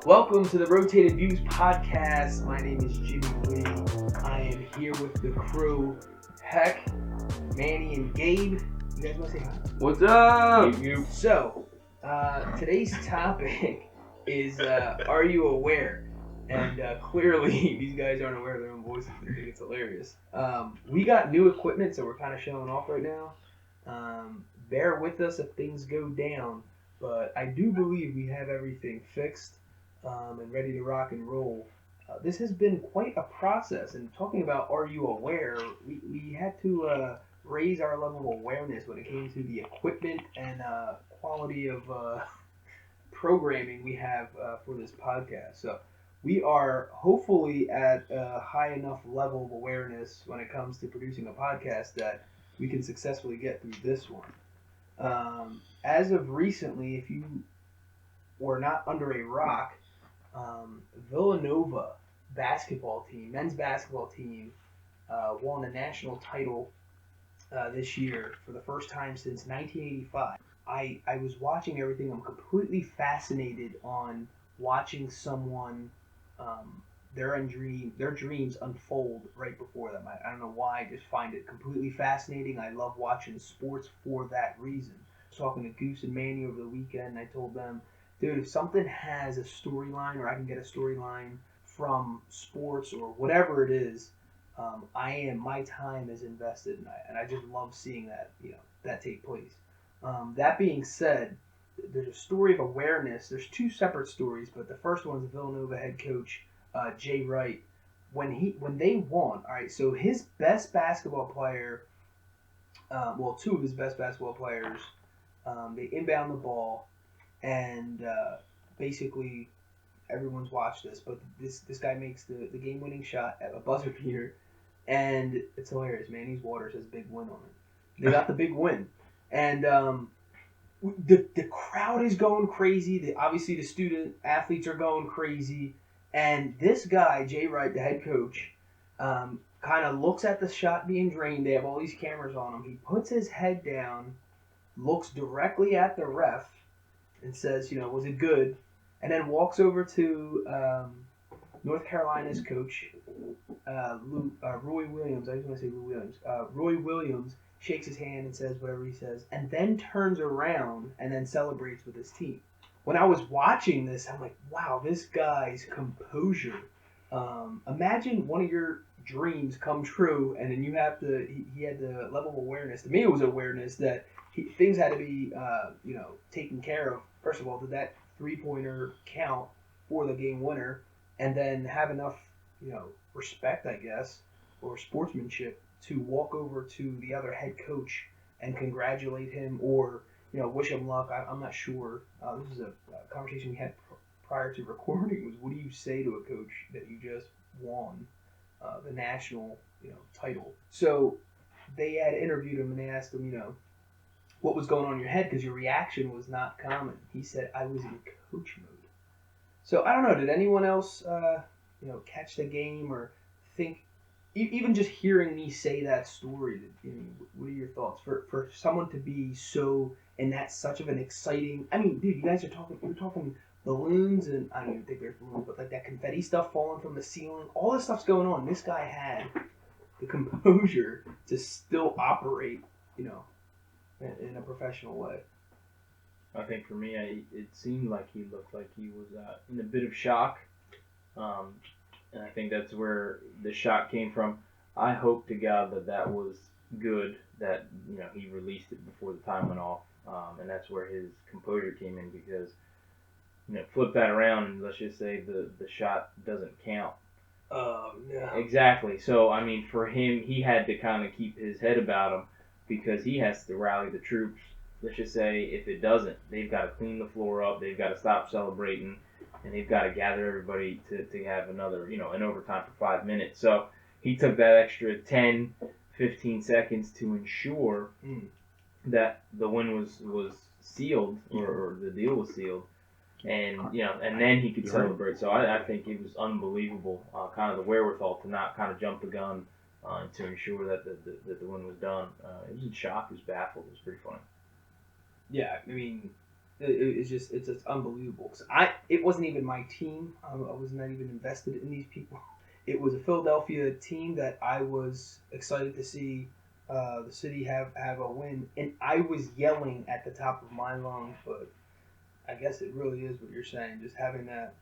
Welcome to the Rotated Views podcast. My name is Jimmylee. I am here with the crew, Heck, Manny, and Gabe. You guys want to say hi? What's up? So, today's topic is, are you aware? And clearly, these guys aren't aware of their own voices. They think it's hilarious. We got new equipment, so we're kind of showing off right now. Bear with us if things go down, but I do believe we have everything fixed and ready to rock and roll. This has been quite a process, and talking about are you aware, we had to raise our level of awareness when it came to the equipment and quality of programming we have for this podcast. So we are hopefully at a high enough level of awareness when it comes to producing a podcast that we can successfully get through this one. As of recently, if you were not under a rock, Villanova basketball team, men's basketball team, won a national title this year for the first time since 1985. I was watching everything. I'm completely fascinated on watching someone their dreams unfold right before them. I don't know why. I just find it completely fascinating. I love watching sports for that reason. I was talking to Goose and Manny over the weekend. I told them, dude, if something has a storyline or I can get a storyline from sports or whatever it is, my time is invested, and I just love seeing that take place. That being said, there's a story of awareness. There's two separate stories, but the first one is the Villanova head coach, Jay Wright. When they won, all right, so his best basketball player, two of his best basketball players, they inbound the ball, and basically everyone's watched this, but this guy makes the game-winning shot at a buzzer beater, and it's hilarious. Manny's Waters has a big win on it. They got the big win, and the crowd is going crazy. Obviously, the student athletes are going crazy, and this guy, Jay Wright, the head coach, kind of looks at the shot being drained. They have all these cameras on him. He puts his head down, looks directly at the ref, and says, was it good? And then walks over to North Carolina's coach, Roy Williams. I just want to say Lou Williams. Roy Williams shakes his hand and says whatever he says, and then turns around and then celebrates with his team. When I was watching this, I'm like, wow, this guy's composure. Imagine one of your dreams come true, and then you have to. He had the level of awareness. To me, it was awareness that things had to be, taken care of. First of all, did that three-pointer count for the game winner, and then have enough, respect, I guess, or sportsmanship to walk over to the other head coach and congratulate him or, wish him luck. I'm not sure. This is a conversation we had prior to recording. Was what do you say to a coach that you just won the national, title? So they had interviewed him and they asked him, what was going on in your head, because your reaction was not common. He said, I was in coach mode. So I don't know, did anyone else catch the game or think, even just hearing me say that story, what are your thoughts for someone to be so in that such of an exciting, dude, you guys you're talking balloons, and I don't even think there's balloons, but like that confetti stuff falling from the ceiling, all this stuff's going on. This guy had the composure to still operate, in a professional way. I think for me, it seemed like he looked like he was in a bit of shock, and I think that's where the shock came from. I hope to God that was good, that he released it before the time went off, and that's where his composure came in, because flip that around and let's just say the shot doesn't count. Oh no. Exactly. So for him, he had to kind of keep his head about him, because he has to rally the troops. Let's just say if it doesn't, they've got to clean the floor up, they've got to stop celebrating, and they've got to gather everybody to have another, an overtime for 5 minutes. So he took that extra 10, 15 seconds to ensure that the win was sealed, or the deal was sealed. And and then he could celebrate. So I think it was unbelievable, kind of the wherewithal to not kind of jump the gun, to ensure that the win was done. He was in shock. He was baffled. It was pretty funny. Yeah, It's just unbelievable. 'Cause it wasn't even my team. I was not even invested in these people. It was a Philadelphia team that I was excited to see the city have a win, and I was yelling at the top of my lungs. But I guess it really is what you're saying, just having that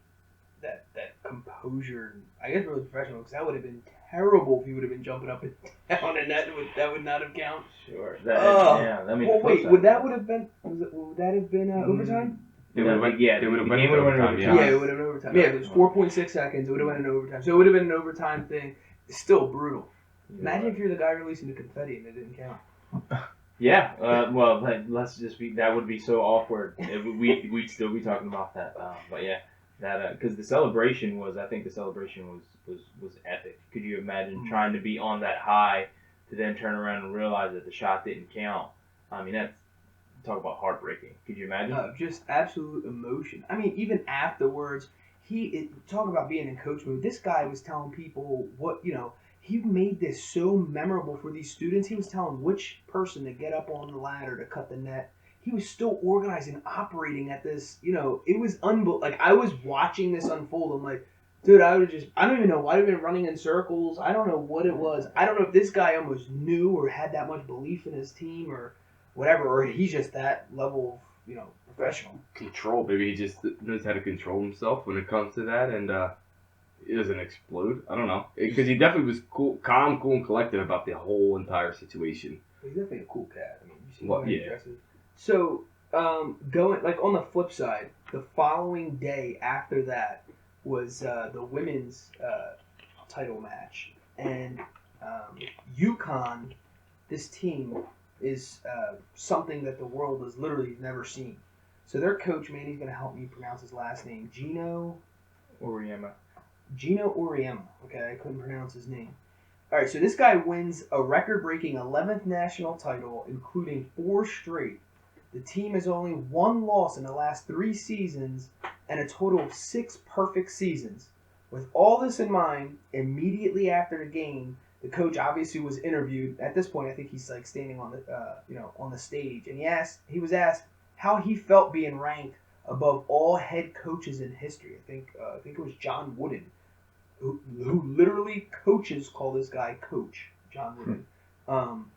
composure. I guess really professional, because that would have been terrible if he would have been jumping up and down, and that would not have counted. Sure. Well, wait, would that have been overtime? It would have went. Yeah, It would have the went game to would've went overtime. overtime. Yeah, it would have been overtime. Yeah, it was 4.6 seconds. It would have went in overtime. So it would have been an overtime thing. It's still brutal. Imagine if you're the guy releasing the confetti and it didn't count. Yeah, well, let's just be. That would be so awkward. We'd still be talking about that. But yeah, that because the celebration was. I think the celebration was epic. Could you imagine trying to be on that high to then turn around and realize that the shot didn't count? I mean, that's talk about heartbreaking. Could you imagine? Just absolute emotion. I mean, even afterwards, talk about being in coach mode. This guy was telling people what He made this so memorable for these students. He was telling which person to get up on the ladder to cut the net. He was still organizing, operating at this. It was unbelievable. Like, I was watching this unfold. I'm like, dude, I don't even know why I've been running in circles. I don't know what it was. I don't know if this guy almost knew or had that much belief in his team or whatever, or he's just that level of, professional. Control, maybe he just knows how to control himself when it comes to that, and he doesn't explode. I don't know, because he definitely was calm, cool, and collected about the whole entire situation. He's definitely a cool cat. I mean, you see Well, him dresses. So, going like on the flip side, the following day after that was the women's title match, and UConn, this team is something that the world has literally never seen. So their coach, man, he's going to help me pronounce his last name, Geno Auremmia. Okay, I couldn't pronounce his name. All right, so this guy wins a record-breaking 11th national title, including 4 straight. The team has only 1 loss in the last 3 seasons and a total of 6 perfect seasons. With all this in mind, immediately after the game, the coach obviously was interviewed. At this point, I think he's like standing on the on the stage, and he was asked how he felt being ranked above all head coaches in history. I think it was John Wooden, who literally coaches call this guy Coach John Wooden,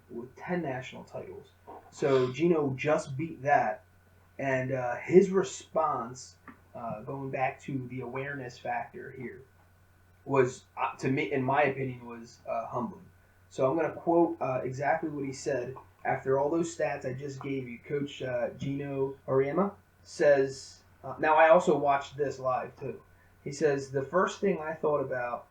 with 10 national titles. So Geno just beat that, and his response, going back to the awareness factor here, was, to me, in my opinion, was humbling. So I'm going to quote exactly what he said. After all those stats I just gave you, Coach Geno Auremmia says, now I also watched this live too. He says, the first thing I thought about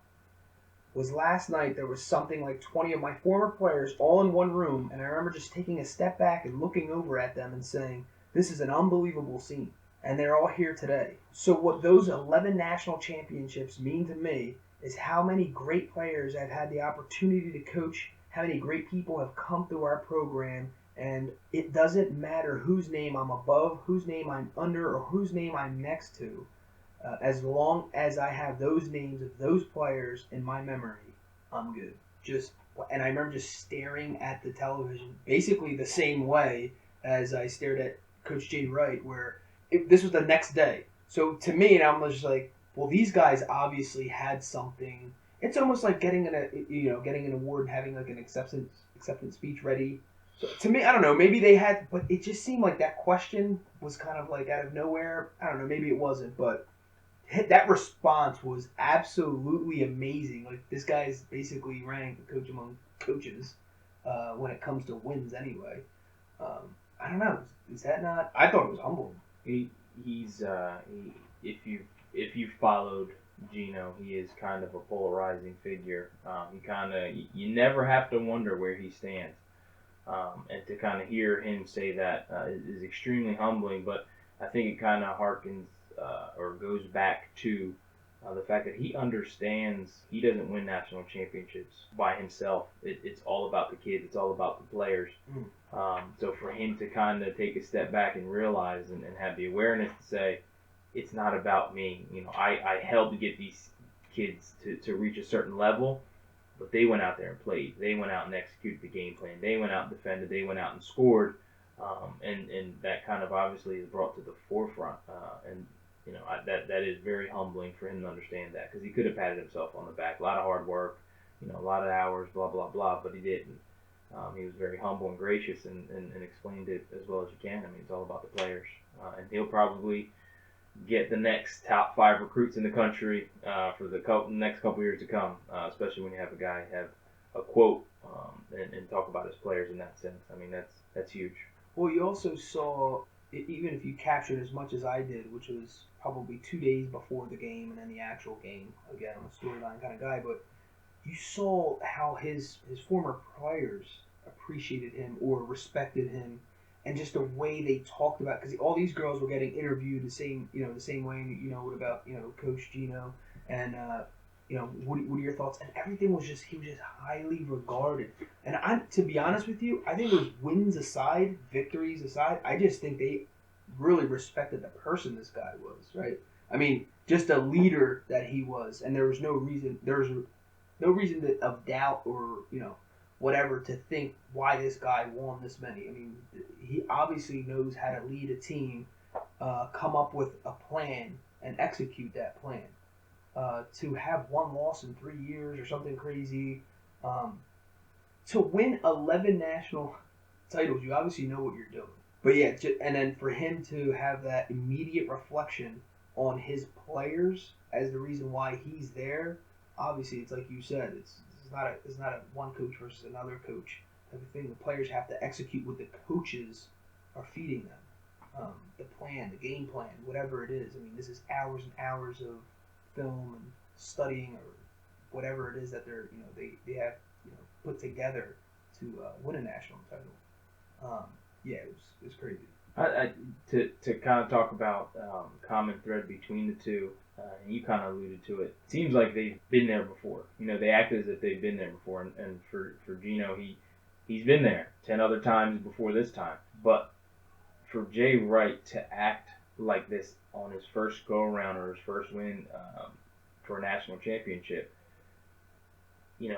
was last night there was something like 20 of my former players all in one room, and I remember just taking a step back and looking over at them and saying, this is an unbelievable scene. And they're all here today. So what those 11 national championships mean to me is how many great players I've had the opportunity to coach, how many great people have come through our program, and it doesn't matter whose name I'm above, whose name I'm under, or whose name I'm next to. As long as I have those names of those players in my memory, I'm good. And I remember just staring at the television, basically the same way as I stared at Coach Jay Wright, where this was the next day. So to me, I'm just like, well, these guys obviously had something. It's almost like getting an award and having like an acceptance speech ready. So to me, I don't know, maybe they had, but it just seemed like that question was kind of like out of nowhere. I don't know, maybe it wasn't, but that response was absolutely amazing. Like, this guy's basically ranked the coach among coaches when it comes to wins anyway. I don't know. Is that not? I thought it was humbling. If you followed Geno, he is kind of a polarizing figure. You never have to wonder where he stands. And to kind of hear him say that is extremely humbling, but I think it kind of harkens or goes back to the fact that he understands he doesn't win national championships by himself. It's all about the kids. It's all about the players. So for him to kind of take a step back and realize and have the awareness to say, it's not about me. I helped get these kids to reach a certain level, but they went out there and played. They went out and executed the game plan. They went out and defended. They went out and scored. And that kind of obviously is brought to the forefront. And that is very humbling for him to understand that, because he could have patted himself on the back. A lot of hard work, a lot of hours, blah blah blah, but he didn't. He was very humble and gracious, and explained it as well as you can. I mean, it's all about the players, and he'll probably get the next top 5 recruits in the country for the next couple years to come, especially when you have a guy have a quote and talk about his players in that sense. I mean, that's huge. Well, you also saw, even if you captured as much as I did, which was probably 2 days before the game and then the actual game. Again, I'm a storyline kind of guy, but you saw how his former players appreciated him or respected him, and just the way they talked about, because all these girls were getting interviewed the same way. What about Coach Geno, and what are your thoughts? And everything was he was just highly regarded. And to be honest with you, I think those wins aside, victories aside, I just think they really respected the person this guy was, right? I mean, just a leader that he was, and there was no reason of doubt or whatever to think why this guy won this many. I mean, he obviously knows how to lead a team, come up with a plan and execute that plan. To have 1 loss in 3 years or something crazy, to win 11 national titles, you obviously know what you're doing. But yeah, and then for him to have that immediate reflection on his players as the reason why he's there, obviously it's like you said, it's not a one coach versus another coach type of thing. The players have to execute what the coaches are feeding them, the plan, the game plan, whatever it is. I mean, this is hours and hours of film and studying or whatever it is that they have put together to win a national title. It was crazy. To kind of talk about common thread between the two, and you kind of alluded to it. Seems like they've been there before. They act as if they've been there before. And for Geno, he's been there 10 other times before this time. But for Jay Wright to act like this on his first go around or his first win for a national championship,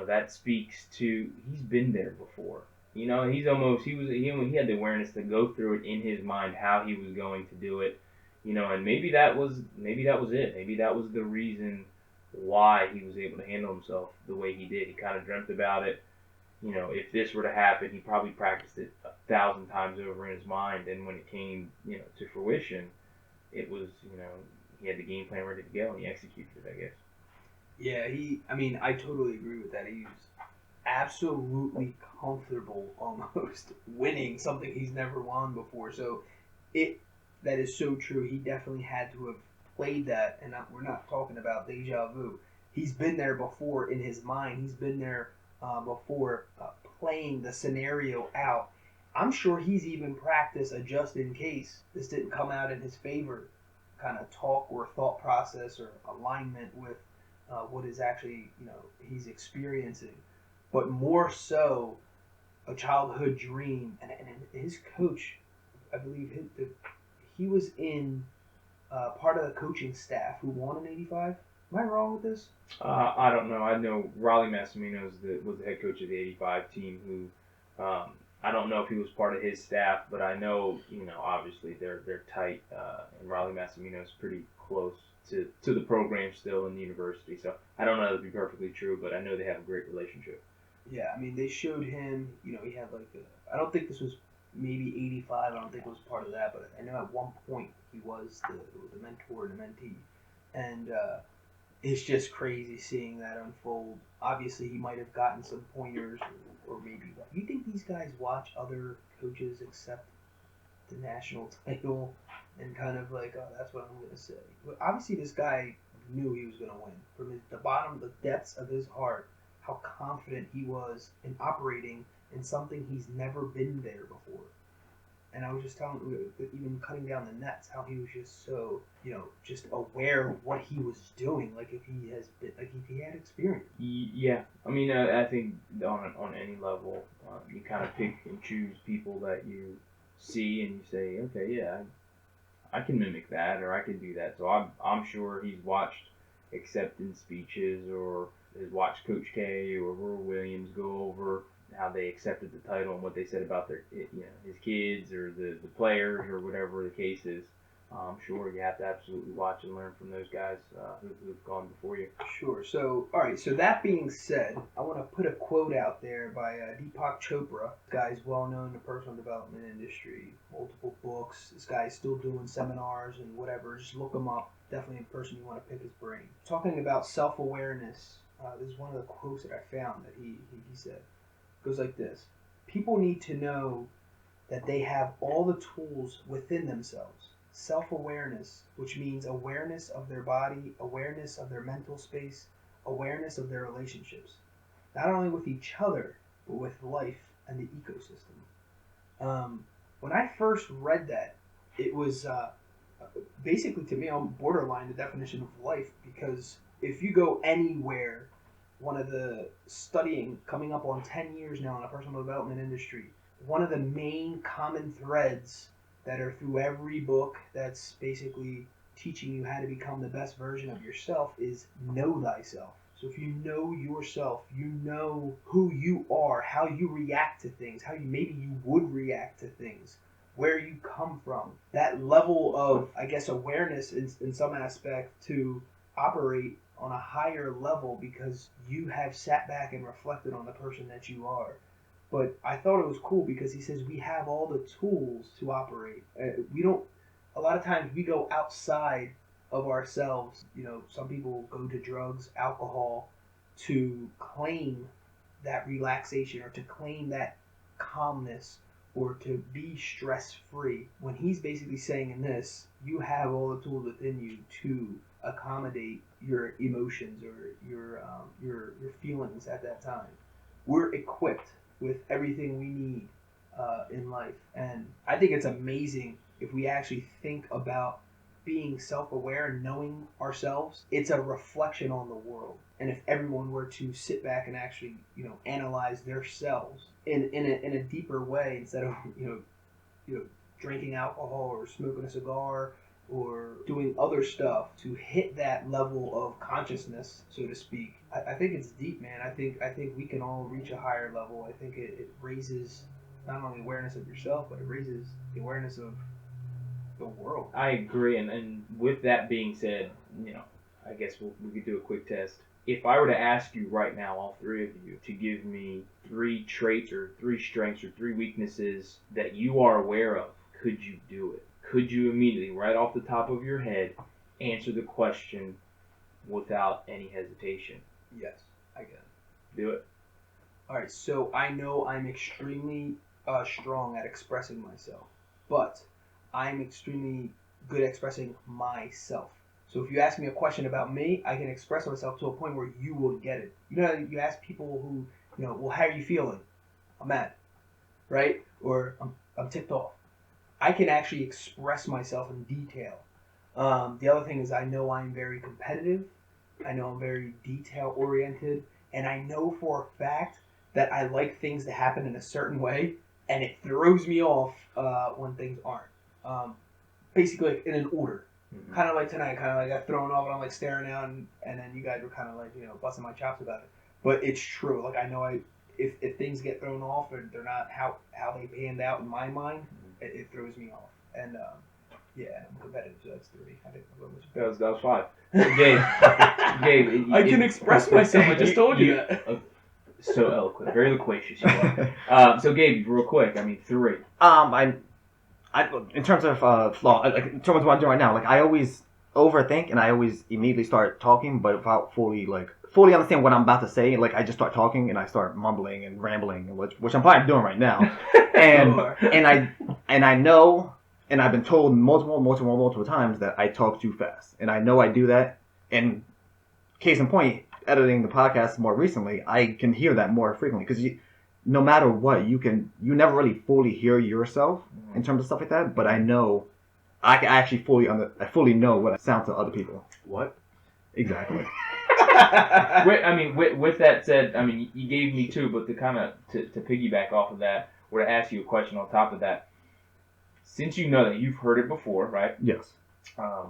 that speaks to he's been there before. He had the awareness to go through it in his mind how he was going to do it. And maybe that was it. Maybe that was the reason why he was able to handle himself the way he did. He kind of dreamt about it. If this were to happen, he probably practiced it 1,000 times over in his mind. And when it came, to fruition, it was, he had the game plan ready to go and he executed it, I guess. Yeah, I totally agree with that. He was absolutely comfortable almost winning something he's never won before. So that is so true. He definitely had to have played that, and we're not talking about deja vu. He's been there before in his mind. He's been there before playing the scenario out. I'm sure he's even practiced a just in case this didn't come out in his favor kind of talk or thought process or alignment with what is actually he's experiencing. But more so, a childhood dream, and his coach, I believe he was in part of the coaching staff who won in '85. Am I wrong with this? I don't know. I know Raleigh Massimino was the head coach of the '85 team. Who I don't know if he was part of his staff, but I know obviously they're tight, and Raleigh Massimino is pretty close to the program still in the university. So I don't know that to be perfectly true, but I know they have a great relationship. Yeah, I mean they showed him. He had I don't think this was maybe '85. I don't think it was part of that, but I know at one point he was the mentor and the mentee, and it's just crazy seeing that unfold. Obviously, he might have gotten some pointers, or maybe. You think these guys watch other coaches accept the national title and kind of like, oh, that's what I'm going to say? But obviously, this guy knew he was going to win from the depths of his heart. How confident he was in operating in something he's never been there before. And I was just telling even cutting down the nets, how he was just so, just aware of what he was doing, like if he had experience. Yeah, I mean, I think on any level, you kind of pick and choose people that you see and you say, okay, yeah, I can mimic that or I can do that. So I'm sure he's watched acceptance speeches or has watched Coach K or Roy Williams go over how they accepted the title and what they said about their, his kids or the players or whatever the case is. Sure, you have to absolutely watch and learn from those guys who've gone before you. Sure. So, all right. So that being said, I want to put a quote out there by Deepak Chopra. This guy's well known in the personal development industry, multiple books. This guy's still doing seminars and whatever. Just look him up. Definitely a person you want to pick his brain. Talking about self-awareness, this is one of the quotes that I found that he said. It goes like this: people need to know that they have all the tools within themselves. Self-awareness, which means awareness of their body, awareness of their mental space, awareness of their relationships, not only with each other, but with life and the ecosystem. When I first read that, it was basically, to me, on borderline the definition of life, because if you go anywhere, one of the studying, coming up on 10 years now in the personal development industry, one of the main common threads that are through every book that's basically teaching you how to become the best version of yourself is know thyself. So if you know yourself, you know who you are, how you react to things, how maybe you would react to things, where you come from. That level of, I guess, awareness in some aspect to operate on a higher level because you have sat back and reflected on the person that you are. But I thought it was cool because he says we have all the tools to operate. A lot of times we go outside of ourselves. Some people go to drugs, alcohol to claim that relaxation or to claim that calmness or to be stress-free. When he's basically saying in this, you have all the tools within you to accommodate your emotions or your feelings at that time. We're equipped with everything we need in life. And I think it's amazing if we actually think about being self-aware and knowing ourselves. It's a reflection on the world. And if everyone were to sit back and actually, analyze themselves in a deeper way instead of, drinking alcohol or smoking a cigar or doing other stuff to hit that level of consciousness, so to speak. I think it's deep, man. I think we can all reach a higher level. I think it raises not only awareness of yourself, but it raises the awareness of the world. I agree, and with that being said, I guess we could do a quick test. If I were to ask you right now, all three of you, to give me 3 traits or 3 strengths or 3 weaknesses that you are aware of, could you do it? Could you immediately, right off the top of your head, answer the question without any hesitation? Yes, I can. Do it. All right, so I know I'm extremely strong at expressing myself, but I'm extremely good at expressing myself. So if you ask me a question about me, I can express myself to a point where you will get it. You ask people who, well, how are you feeling? I'm mad, right? Or I'm ticked off. I can actually express myself in detail. The other thing is I know I'm very competitive. I know I'm very detail-oriented. And I know for a fact that I like things to happen in a certain way. And it throws me off when things aren't. Basically, in an order. Mm-hmm. Kind of like tonight. Kind of like I got thrown off and I'm like staring out. And then you guys were kind of like, busting my chops about it. But it's true. Like I know if things get thrown off or they're not how they panned out in my mind, it throws me off. And I'm competitive, so that's 3. I didn't know what that was 5. Gabe, I can express myself. I just told you that. So eloquent, very loquacious you are. So Gabe, real quick, 3. I in terms of flaw, in terms of what I'm doing right now, I always overthink and I always immediately start talking, but without fully understand what I'm about to say. I just start talking and I start mumbling and rambling, which I'm probably doing right now. And I know, and I've been told multiple times that I talk too fast, and I know I do that. And case in point, editing the podcast more recently, I can hear that more frequently because no matter what, you never really fully hear yourself in terms of stuff like that. But I know, I actually fully know what it sounds to other people. What? Exactly. With that said, you gave me 2, but to kind of to piggyback off of that, or to ask you a question on top of that, since you know that you've heard it before, right? Yes.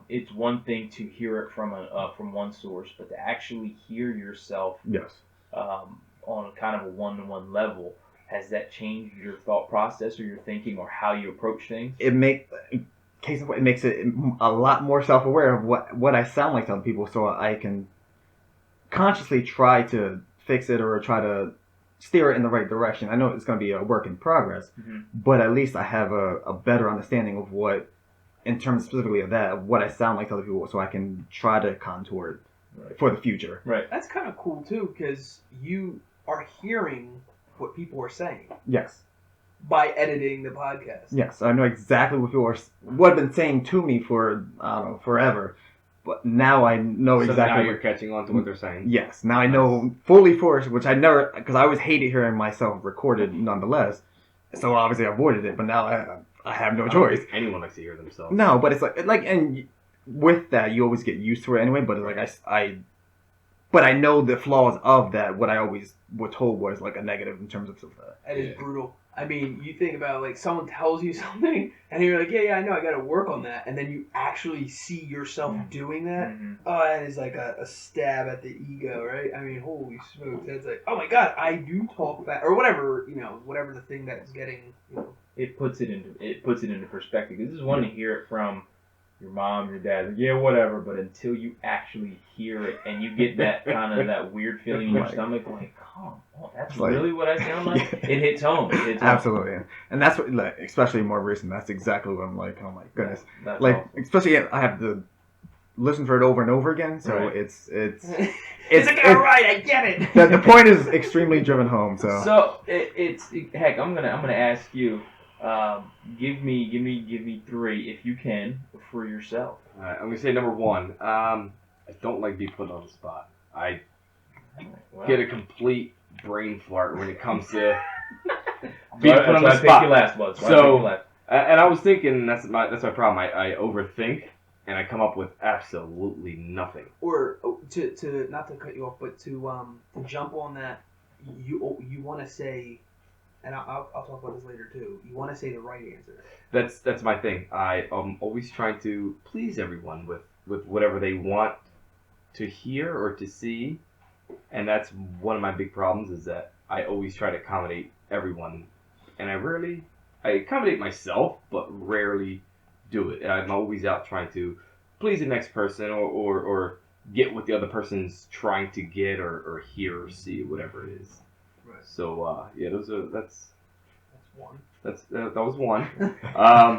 It's one thing to hear it from one source, but to actually hear yourself, yes, on a kind of a 1-to-1 level, Has that changed your thought process or your thinking or how you approach things? It makes it a lot more self-aware of what I sound like to other people, so I can consciously try to fix it or try to steer it in the right direction. I know it's going to be a work in progress, but at least I have a better understanding of what, in terms specifically of that, of what I sound like to other people, so I can try to contour it for the future. Right. That's kind of cool too, because you are hearing what people are saying. Yes. By editing the podcast. Yes, I know exactly what have been saying to me for, I don't know, forever. But now I know So exactly. now you're catching on to what they're saying. Yes, now I know fully force, which I never, because I always hated hearing myself recorded nonetheless. So obviously I avoided it, but now I have no I don't choice. think anyone likes to hear themselves. No, but it's like, and with that, you always get used to it anyway, but it's like but I know the flaws of that, what I always was told was like a negative in terms of that. That is brutal. I mean, you think about like someone tells you something, and you're like, yeah, I know, I got to work on that, and then you actually see yourself doing that. Mm-hmm. Oh, that is like a stab at the ego, right? I mean, holy smokes, that's like, oh my god, I do talk fast, or whatever, whatever the thing that's getting, It puts it into perspective. This is one to hear it from your mom, your dad, like, yeah, whatever. But until you actually hear it and you get that kind of that weird feeling in your stomach, like, come on, that's like, really what I sound like. It hits home. Absolutely, and that's what, like, especially more recent. That's exactly what I'm like. Oh my goodness, That's like awesome. especially I have to listen for it over and over again. So Right. it's like, all right, I get it. the point is extremely driven home. So it's heck. I'm gonna ask you. Give me 3 if you can for yourself. All right, I'm gonna say number 1. I don't like being put on the spot. I get a complete brain fart when it comes to being put on the spot. And I was thinking that's my problem. I overthink and I come up with absolutely nothing. Or to not to cut you off, but to jump on that, you want to say. And I'll talk about this later too. You want to say the right answer. That's my thing. I am always trying to please everyone with whatever they want to hear or to see, and that's one of my big problems is that I always try to accommodate everyone, and I accommodate myself, but rarely do it. I'm always out trying to please the next person or get what the other person's trying to get or hear or see, whatever it is. Right. So that's one. That was one.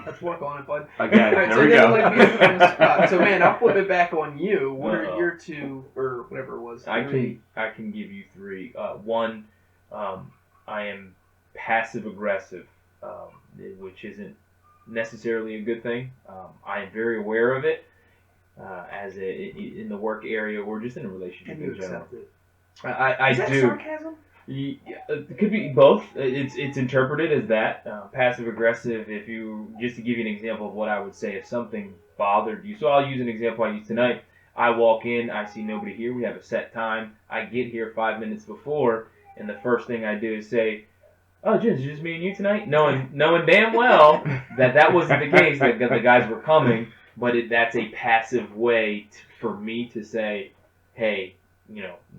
Let's work on it, bud. Again, Right, there so we then, go. like, we put on the spot. So man, I'll flip it back on you. What are your 2 or whatever it was? I can give you 3. 1, I am passive aggressive, which isn't necessarily a good thing. I am very aware of it in the work area or just in a relationship Can you in general. accept it? I Is that do. sarcasm? Yeah, it could be both. It's interpreted as that passive aggressive. If you just to give you an example of what I would say if something bothered you. So I'll use an example I used tonight. I walk in, I see nobody here. We have a set time. I get here 5 minutes before, and the first thing I do is say, "Oh, Jen, it's just me and you tonight," knowing damn well that wasn't the case. That the guys were coming, but that's a passive way for me to say, "Hey,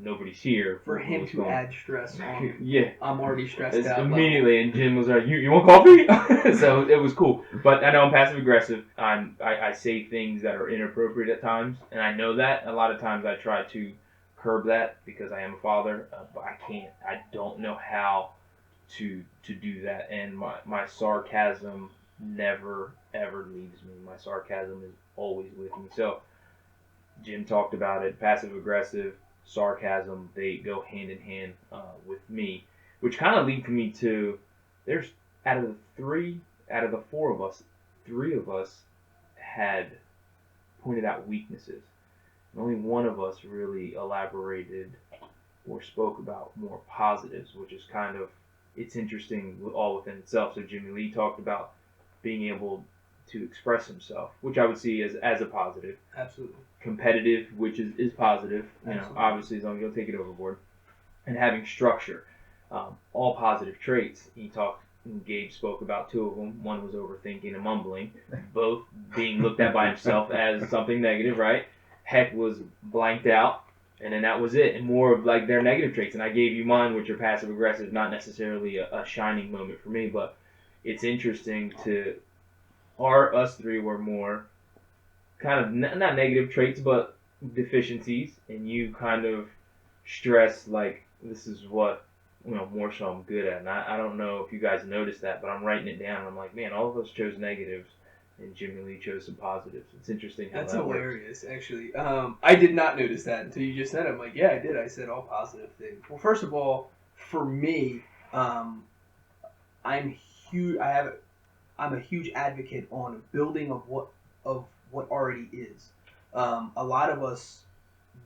nobody's here." For him to add stress on. Yeah. I'm already stressed It's out. immediately, and Jim was like, "You want coffee?" So it was cool. But I know I'm passive aggressive. I say things that are inappropriate at times, and I know that. A lot of times I try to curb that because I am a father, but I can't. I don't know how to do that, and my sarcasm never ever leaves me. My sarcasm is always with me. So Jim talked about it. Passive aggressive. Sarcasm, they go hand in hand with me, which kind of leads me to there's out of the 4 of us, 3 of us had pointed out weaknesses, and only one of us really elaborated or spoke about more positives, which is kind of it's interesting all within itself. So Jimmylee talked about being able to express himself, which I would see as a positive. Absolutely. Competitive, which is positive, obviously as long as you don't take it overboard, and having structure, all positive traits. Gabe spoke about 2 of them. One was overthinking and mumbling, both being looked at by himself as something negative, right? Heck was blanked out, And then that was it, and more of like their negative traits. And I gave you mine, which are passive aggressive, not necessarily a shining moment for me, but it's interesting to us three were more kind of not negative traits, but deficiencies, and you kind of stress like this is what more so I'm good at. And I don't know if you guys noticed that, but I'm writing it down. I'm like, man, all of us chose negatives, and Jimmylee chose some positives. It's interesting how That's that hilarious, actually. I did not notice that until you just said it. I'm like, yeah, I did. I said all positive things. Well, first of all, for me, I'm huge. I'm a huge advocate on building of what already is. A lot of us,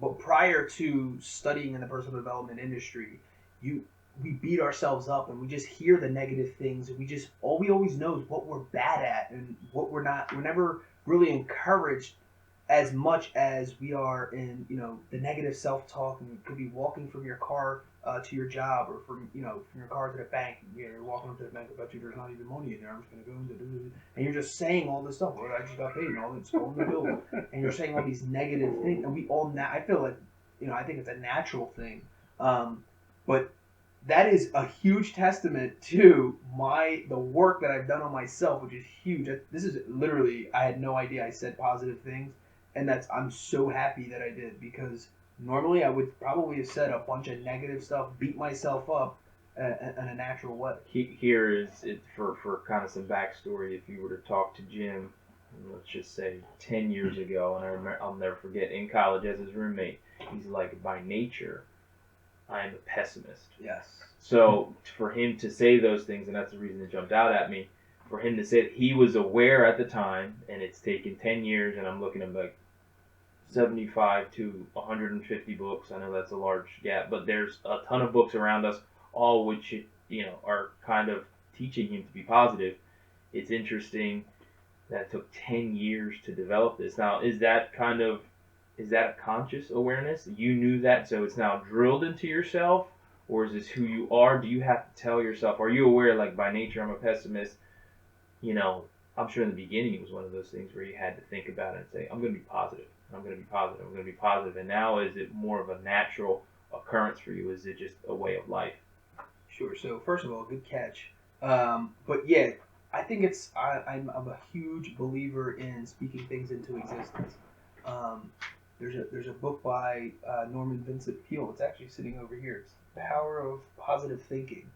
but prior to studying in the personal development industry, we beat ourselves up and we just hear the negative things, and all we always know is what we're bad at and what we're not. We're never really encouraged as much as we are in the negative self-talk. And it could be walking from your car to your job, or from your car to the bank. You're walking up to the bank, I bet you there's not even money in there. I'm just gonna go and you're just saying all this stuff. Well, I just got paid and all this on the bill, and you're saying all these negative things. And we all I feel like I think it's a natural thing, but that is a huge testament to the work that I've done on myself, which is huge. This is literally, I had no idea I said positive things, and I'm so happy that I did, because normally I would probably have said a bunch of negative stuff, beat myself up in a natural way. Here is it for kind of some backstory. If you were to talk to Jim, let's just say 10 years ago, and I'll never forget, in college as his roommate, he's like, by nature, I am a pessimist. Yes. So for him to say those things, and that's the reason it jumped out at me, for him to say that he was aware at the time, and it's taken 10 years, and I'm looking at like 75 to 150 books. I know that's a large gap, but there's a ton of books around us, all which are kind of teaching him to be positive. It's interesting that it took 10 years to develop this. Now, is that a conscious awareness? You knew that, so it's now drilled into yourself, or is this who you are? Do you have to tell yourself? Are you aware, like, by nature I'm a pessimist? I'm sure in the beginning it was one of those things where you had to think about it and say, I'm going to be positive. I'm going to be positive. I'm going to be positive. And now, is it more of a natural occurrence for you? Is it just a way of life? Sure. So first of all, good catch. But yeah, I think I'm a huge believer in speaking things into existence. There's a book by Norman Vincent Peale. It's actually sitting over here. It's The Power of Positive Thinking.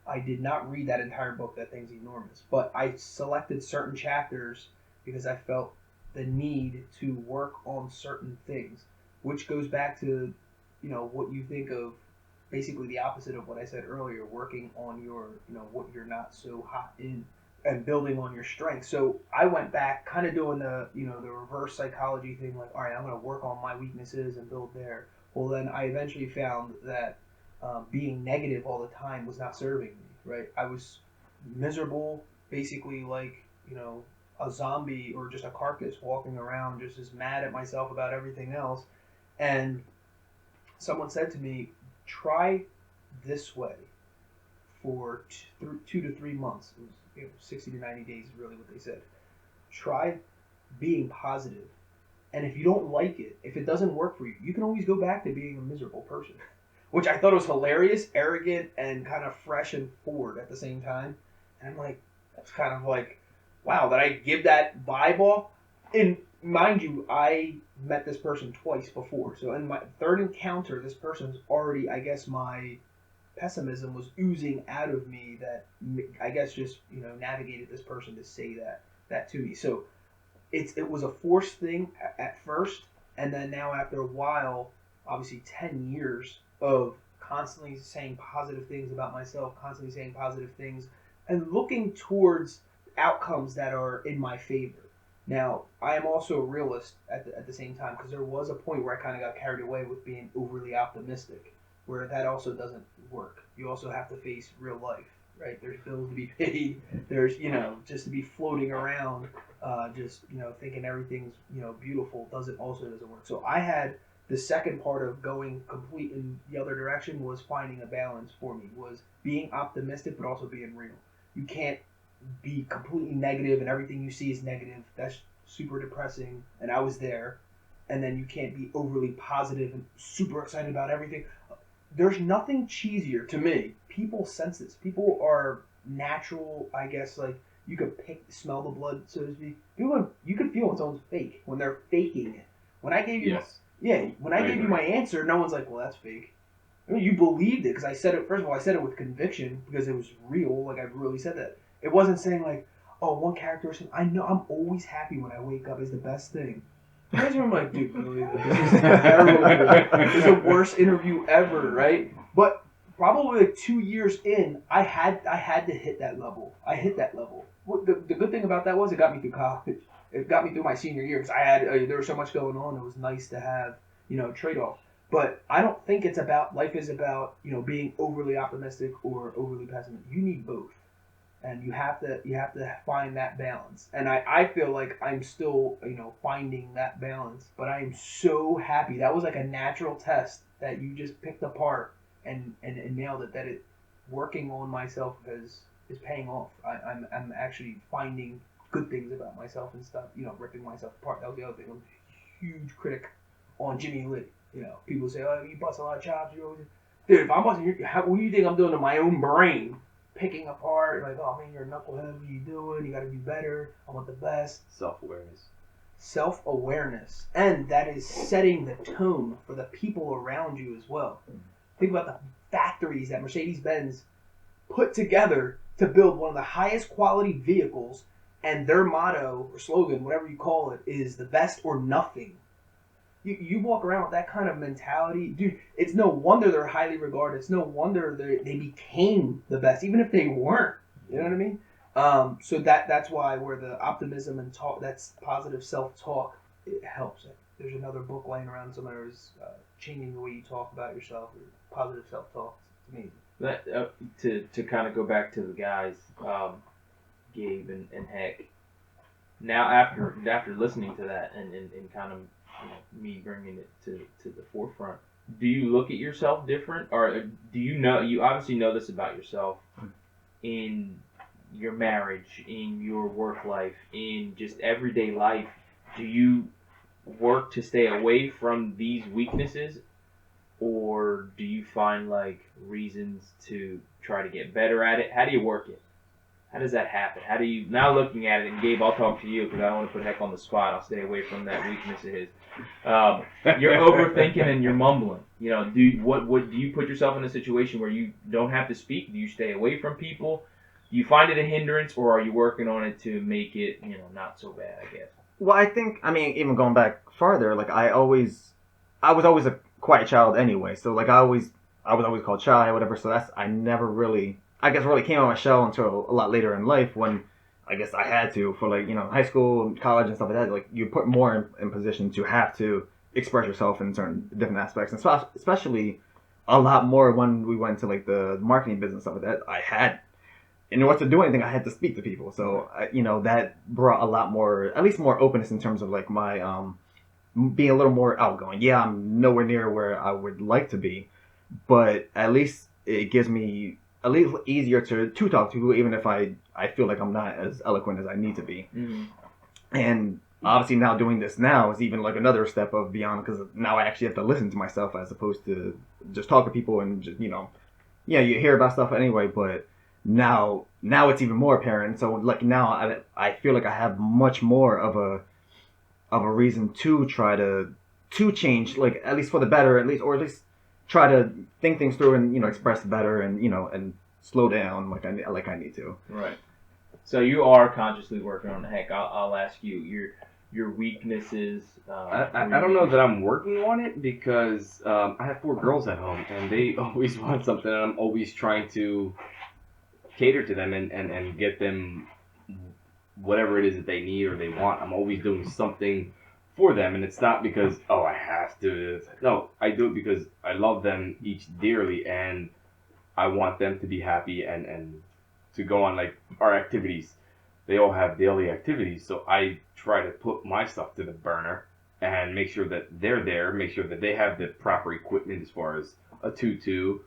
I did not read that entire book. That thing's enormous. But I selected certain chapters because I felt the need to work on certain things, which goes back to what you think of, basically the opposite of what I said earlier, working on your what you're not so hot in, and building on your strengths. So I went back, kind of doing the the reverse psychology thing, like, all right, I'm going to work on my weaknesses and build there. Well, then I eventually found that being negative all the time was not serving me, right? I was miserable, basically like, a zombie or just a carcass walking around, just as mad at myself about everything else. And someone said to me, try this way for 2 to 3 months. It was 60 to 90 days is really what they said. Try being positive. And if you don't like it, if it doesn't work for you, you can always go back to being a miserable person. Which I thought was hilarious, arrogant, and kind of fresh and forward at the same time. And I'm like, that's kind of like, wow, did I give that vibe off? And mind you, I met this person twice before. So in my third encounter, this person's already, I guess my pessimism was oozing out of me, that I guess just, navigated this person to say that to me. So it was a forced thing at first. And then now after a while, obviously 10 years of constantly saying positive things about myself, constantly saying positive things, and looking towards outcomes that are in my favor. Now, I am also a realist at the same time, because there was a point where I kind of got carried away with being overly optimistic, where that also doesn't work. You also have to face real life, right? There's bills to be paid. There's, just to be floating around, thinking everything's, beautiful doesn't work. So I had the second part of going complete in the other direction, was finding a balance for me, was being optimistic but also being real. You can't be completely negative and everything you see is negative. That's super depressing, and I was there. and then you can't be overly positive and super excited about everything. There's nothing cheesier to me. People sense this. People are natural, I guess, like you could smell the blood, so to speak. You could feel when someone's fake, when they're faking it. When I gave you, when I gave you my answer, no one's like, well, that's fake. I mean, you believed it because I said it. First of all, I said it with conviction because it was real. Like I really said that. It wasn't saying like, oh, one characteristic. I know I'm always happy when I wake up is the best thing. You guys are like, dude, really, this is terrible. This is the worst interview ever, right? But probably like 2 years in, I had to hit that level. I hit that level. The good thing about that was it got me through college. It got me through my senior year because I had there was so much going on. It was nice to have trade off. But I don't think it's about life is about being overly optimistic or overly pessimistic. You need both, and you have to find that balance. And I feel like I'm still finding that balance. But I am so happy that was like a natural test that you just picked apart and nailed it. That it working on myself is paying off. I'm actually finding good things about myself and stuff. Ripping myself apart. That was the other thing. I'm a huge critic on Jimmylee. People say, oh, you bust a lot of chops. Dude, if I'm busting what do you think I'm doing to my own brain? Picking apart, like, oh, man, you're a knucklehead. What are you doing? You got to be better. I want the best. Self-awareness. Self-awareness. And that is setting the tone for the people around you as well. Think about the factories that Mercedes-Benz put together to build one of the highest quality vehicles, and their motto or slogan, whatever you call it, is the best or nothing. You walk around with that kind of mentality, dude. It's no wonder they're highly regarded. It's no wonder they became the best, even if they weren't. You know what I mean? So that's why where the optimism and talk, that's positive self-talk, it helps. There's another book laying around somewhere is changing the way you talk about yourself, or positive self-talk. It's amazing. That, to kind of go back to the guys, Gabe and Heck. Now after listening to that and kind of me bringing it to the forefront, do you look at yourself different, or do you obviously know this about yourself in your marriage, in your work life, in just everyday life? Do you work to stay away from these weaknesses, or do you find like reasons to try to get better at it? How do you work it? How does that happen? How do you, now looking at it, and Gabe, I'll talk to you because I don't want to put Heck on the spot. I'll stay away from that weakness of his. You're overthinking and you're mumbling. Do you put yourself in a situation where you don't have to speak? Do you stay away from people? Do you find it a hindrance, or are you working on it to make it, not so bad, I guess? Well, I think, even going back farther, like I was always a quiet child anyway. So like I was always called shy or whatever. So I never really, really came out of my shell until a lot later in life when I guess I had to for like, high school and college and stuff like that. Like you put more in position to have to express yourself in certain different aspects, and especially a lot more when we went to like the marketing business stuff like that. In order to do anything, I had to speak to people. So, that brought a lot more, at least more openness in terms of like my being a little more outgoing. Yeah, I'm nowhere near where I would like to be, but at least it gives me a little easier to talk to, even if I feel like I'm not as eloquent as I need to be. Mm-hmm. And obviously now doing this now is even like another step of beyond, because now I actually have to listen to myself as opposed to just talk to people and just, you hear about stuff anyway, but now it's even more apparent. So like now I feel like I have much more of a reason to try to change, like at least for the better, at least try to think things through and express better and and slow down like I need to. Right. So you are consciously working on the Heck. I'll ask you your weaknesses. I don't know that I'm working on it because I have 4 girls at home and they always want something, and I'm always trying to cater to them and get them whatever it is that they need or they want. I'm always doing something for them, and it's not because, oh, I have to. No, I do it because I love them each dearly, and I want them to be happy and to go on like our activities. They all have daily activities, so I try to put my stuff to the burner and make sure that they're there, make sure that they have the proper equipment as far as a tutu,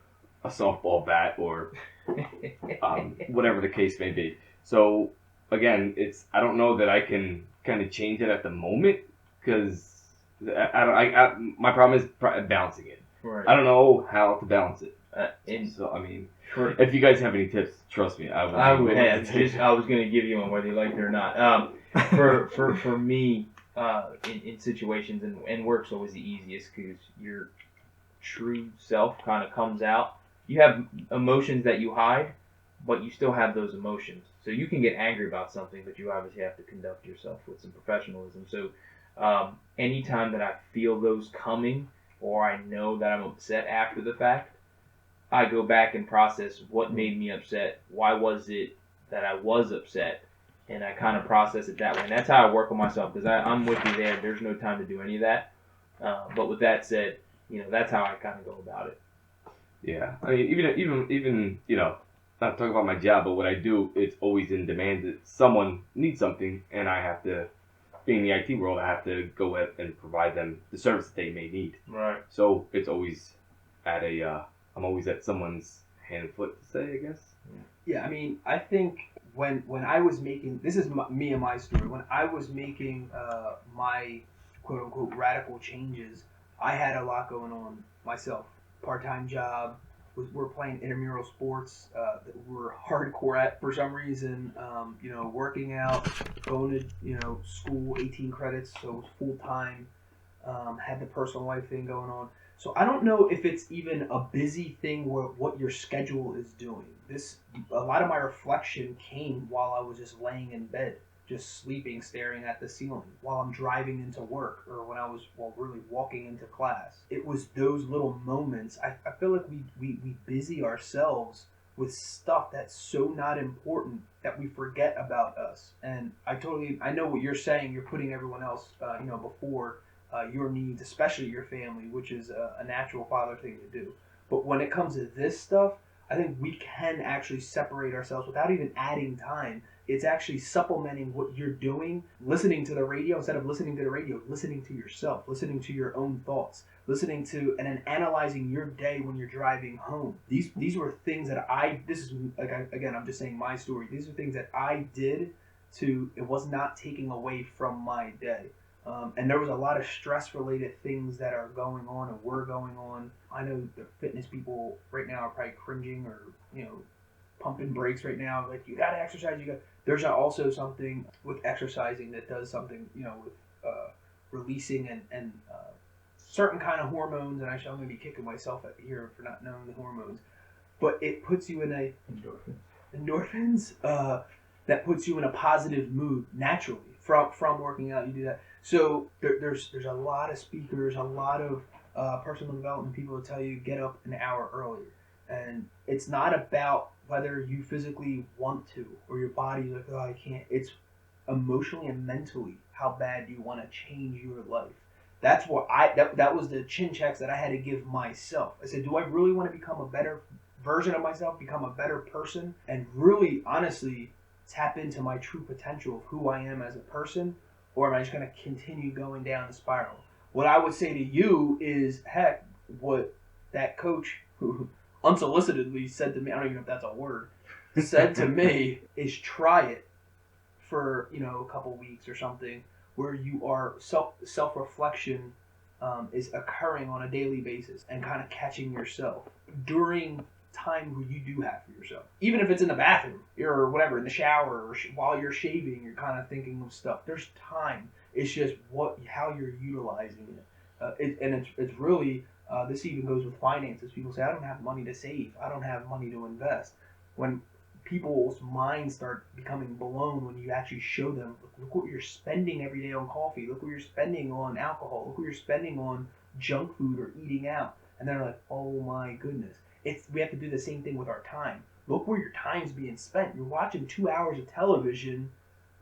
a softball bat, or whatever the case may be. So again, I don't know that I can kind of change it at the moment, because My problem is balancing it. Right. I don't know how to balance it. And So I mean, for, if you guys have any tips, trust me, I would have. I was going to give you one whether you liked it or not. For me, in situations and work's always the easiest because your true self kind of comes out. You have emotions that you hide, but you still have those emotions. So you can get angry about something, but you obviously have to conduct yourself with some professionalism. So anytime that I feel those coming, or I know that I'm upset after the fact, I go back and process what made me upset. Why was it that I was upset? And I kind of process it that way. And that's how I work on myself, because I'm with you there. There's no time to do any of that. But with that said, that's how I kind of go about it. Yeah, I mean, even not talking about my job, but what I do, it's always in demand that someone needs something, and I have to, being in the IT world, I have to go out and provide them the service that they may need. Right. So it's always I'm always at someone's hand and foot to say, I guess. Yeah, I mean, I think when I was making, this is me and my story, when I was making my quote-unquote radical changes, I had a lot going on myself. Part-time job, we're playing intramural sports that we're hardcore at for some reason, working out, going to, school, 18 credits, so it was full-time, had the personal life thing going on. So I don't know if it's even a busy thing where what your schedule is doing. A lot of my reflection came while I was just laying in bed, just sleeping, staring at the ceiling, while I'm driving into work, or when I was really walking into class. It was those little moments. I feel like we busy ourselves with stuff that's so not important that we forget about us. And I know what you're saying. You're putting everyone else, before your needs, especially your family, which is a natural father thing to do. But when it comes to this stuff, I think we can actually separate ourselves without even adding time. It's actually supplementing what you're doing, listening to the radio instead of listening to the radio, listening to yourself, listening to your own thoughts, listening to and then analyzing your day when you're driving home. These were things that I'm just saying my story. These are things that I did it was not taking away from my day. And there was a lot of stress-related things that are going on and were going on. I know the fitness people right now are probably cringing or, pumping brakes right now. Like, you got to exercise. There's also something with exercising that does something, with releasing and certain kind of hormones. And I'm going to be kicking myself here for not knowing the hormones. But it puts you in endorphins that puts you in a positive mood naturally from working out. You do that. So there's a lot of speakers, a lot of personal development people to tell you get up an hour earlier. And it's not about whether you physically want to or your body's like, oh, I can't. It's emotionally and mentally how bad you want to change your life. That's what that was the chin checks that I had to give myself. I said, do I really want to become a better version of myself, become a better person, and really, honestly, tap into my true potential of who I am as a person? Or am I just going to continue going down the spiral? What I would say to you is, heck, what that coach who unsolicitedly said to me, I don't even know if that's a word, said to me is try it for, a couple weeks or something where you are self-reflection is occurring on a daily basis and kind of catching yourself during time where you do have for yourself. Even if it's in the bathroom or whatever, in the shower or while you're shaving, you're kind of thinking of stuff. There's time. It's just how you're utilizing it. It's really, this even goes with finances. People say, I don't have money to save. I don't have money to invest. When people's minds start becoming blown when you actually show them, look what you're spending every day on coffee. Look what you're spending on alcohol. Look what you're spending on junk food or eating out. And they're like, oh my goodness. We have to do the same thing with our time. Look where your time's being spent. You're watching 2 hours of television,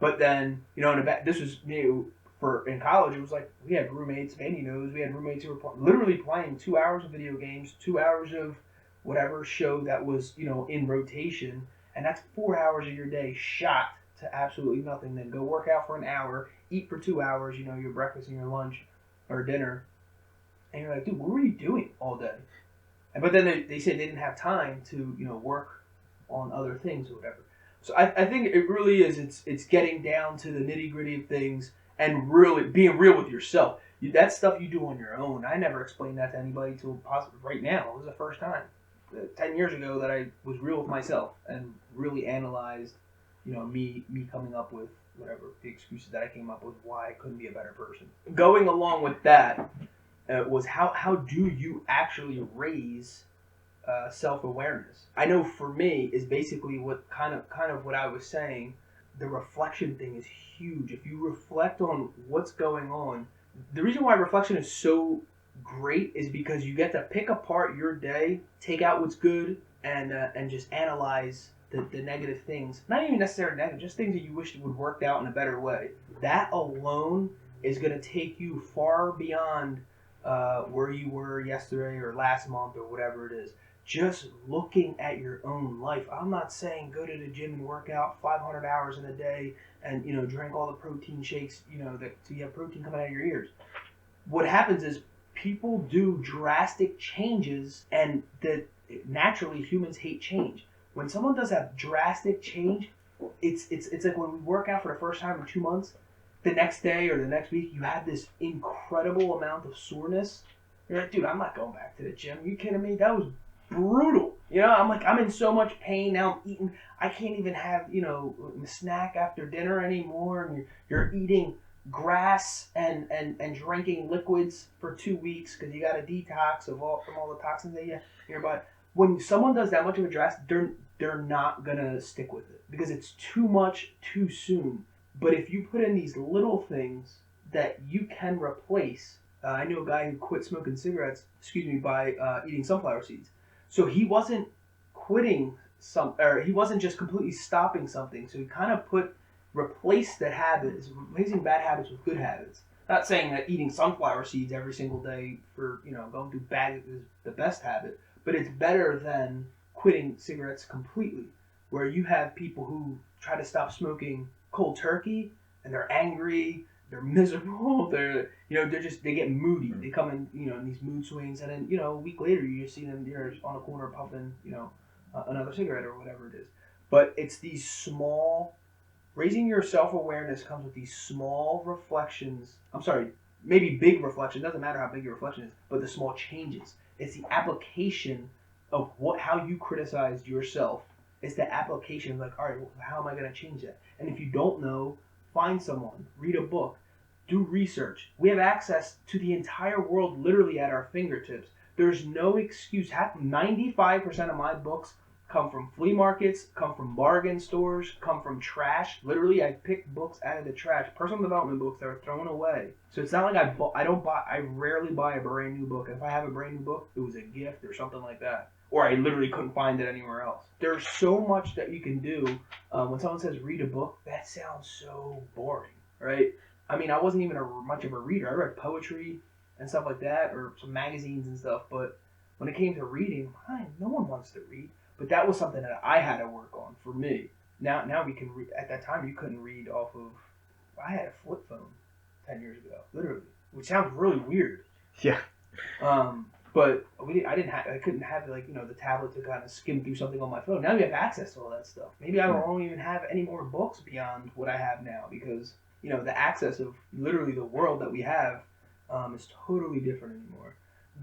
but then, this was in college, it was like we had roommates, Vandy knows, we had roommates who were literally playing 2 hours of video games, 2 hours of whatever show that was, in rotation, and that's 4 hours of your day shot to absolutely nothing. Then go work out for an hour, eat for 2 hours, your breakfast and your lunch or dinner, and you're like, dude, what were you doing all day? But then they said they didn't have time to, work on other things or whatever. So I think it really is, it's getting down to the nitty gritty of things and really being real with yourself. That stuff you do on your own. I never explained that to anybody till possibly right now. It was the first time 10 years ago that I was real with myself and really analyzed, me coming up with whatever the excuses that I came up with why I couldn't be a better person. Going along with that was how do you actually raise self-awareness? I know for me is basically what kind of what I was saying. The reflection thing is huge. If you reflect on what's going on, the reason why reflection is so great is because you get to pick apart your day, take out what's good, and just analyze the negative things. Not even necessarily negative, just things that you wish would work out in a better way. That alone is going to take you far beyond where you were yesterday or last month or whatever it is. Just looking at your own life. I'm not saying go to the gym and work out 500 hours in a day and drink all the protein shakes so you have protein coming out of your ears. What happens is people do drastic changes, and that naturally humans hate change. When someone does a drastic change, it's like when we work out for the first time in 2 months. The next day or the next week, you have this incredible amount of soreness. You're like, dude, I'm not going back to the gym. Are you kidding me? That was brutal. I'm in so much pain now. I'm eating. I can't even have a snack after dinner anymore. And you're eating grass and drinking liquids for 2 weeks because you got a detox from all the toxins that you have in your body. When someone does that much of a drastic, they're not gonna stick with it because it's too much too soon. But if you put in these little things that you can replace, I knew a guy who quit smoking cigarettes, by eating sunflower seeds. So he wasn't quitting he wasn't just completely stopping something. So he kind of replaced the habits, replacing bad habits with good habits. Not saying that eating sunflower seeds every single day for going through bad is the best habit, but it's better than quitting cigarettes completely, where you have people who try to stop smoking cold turkey and they're angry, they're miserable, they get moody. They come in in these mood swings, and then a week later you just see them on a corner puffing another cigarette or whatever it is. But it's these small, raising your self-awareness comes with these small reflections. I'm sorry, maybe big reflections, doesn't matter how big your reflection is, but the small changes. It's the application of how you criticized yourself. It's the application of all right, well, how am I going to change that? And if you don't know, find someone, read a book, do research. We have access to the entire world literally at our fingertips. There's no excuse. 95% of my books come from flea markets, come from bargain stores, come from trash. Literally, I pick books out of the trash, personal development books that are thrown away. So it's not like I rarely buy a brand new book. If I have a brand new book, it was a gift or something like that. Or I literally couldn't find it anywhere else. There's so much that you can do. When someone says read a book, that sounds so boring, right? I mean, I wasn't even much of a reader. I read poetry and stuff like that, or some magazines and stuff. But when it came to reading, no one wants to read. But that was something that I had to work on for me. Now we can read. At that time, you couldn't read off of. I had a flip phone 10 years ago, literally, which sounds really weird. Yeah. But I couldn't have the tablet to kind of skim through something on my phone. Now we have access to all that stuff. Maybe I won't even have any more books beyond what I have now because the access of literally the world that we have is totally different anymore.